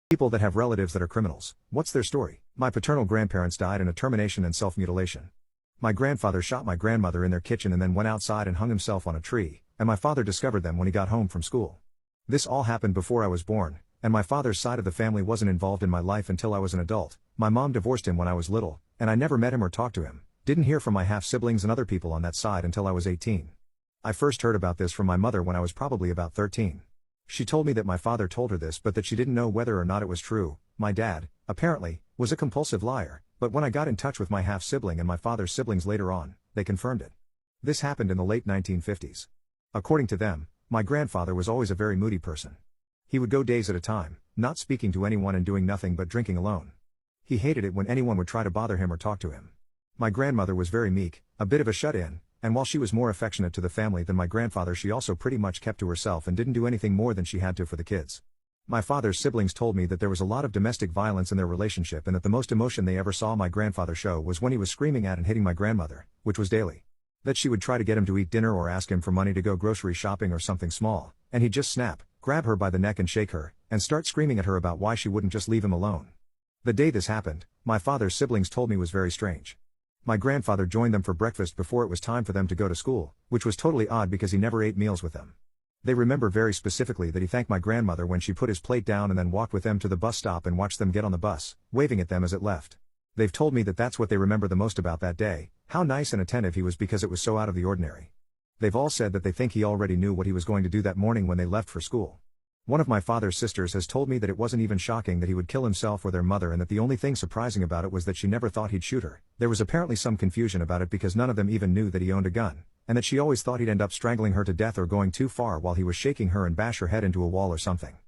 People that have relatives that are criminals. What's their story? My paternal grandparents died in a termination and self-mutilation. My grandfather shot my grandmother in their kitchen and then went outside and hung himself on a tree, and my father discovered them when he got home from school. This all happened before I was born, and my father's side of the family wasn't involved in my life until I was an adult. My mom divorced him when I was little, and I never met him or talked to him. Didn't hear from my half-siblings and other people on that side until I was 18. I first heard about this from my mother when I was probably about 13. She told me that my father told her this but that she didn't know whether or not it was true. My dad, apparently, was a compulsive liar, but when I got in touch with my half-sibling and my father's siblings later on, they confirmed it. This happened in the late 1950s. According to them, my grandfather was always a very moody person. He would go days at a time, not speaking to anyone and doing nothing but drinking alone. He hated it when anyone would try to bother him or talk to him. My grandmother was very meek, a bit of a shut-in, and while she was more affectionate to the family than my grandfather, she also pretty much kept to herself and didn't do anything more than she had to for the kids. My father's siblings told me that there was a lot of domestic violence in their relationship and that the most emotion they ever saw my grandfather show was when he was screaming at and hitting my grandmother, which was daily. That she would try to get him to eat dinner or ask him for money to go grocery shopping or something small, and he'd just snap, grab her by the neck and shake her, and start screaming at her about why she wouldn't just leave him alone. The day this happened, my father's siblings told me was very strange. My grandfather joined them for breakfast before it was time for them to go to school, which was totally odd because he never ate meals with them. They remember very specifically that he thanked my grandmother when she put his plate down and then walked with them to the bus stop and watched them get on the bus, waving at them as it left. They've told me that that's what they remember the most about that day, how nice and attentive he was because it was so out of the ordinary. They've all said that they think he already knew what he was going to do that morning when they left for school. One of my father's sisters has told me that it wasn't even shocking that he would kill himself or their mother and that the only thing surprising about it was that she never thought he'd shoot her. There was apparently some confusion about it because none of them even knew that he owned a gun, and that she always thought he'd end up strangling her to death or going too far while he was shaking her and bash her head into a wall or something.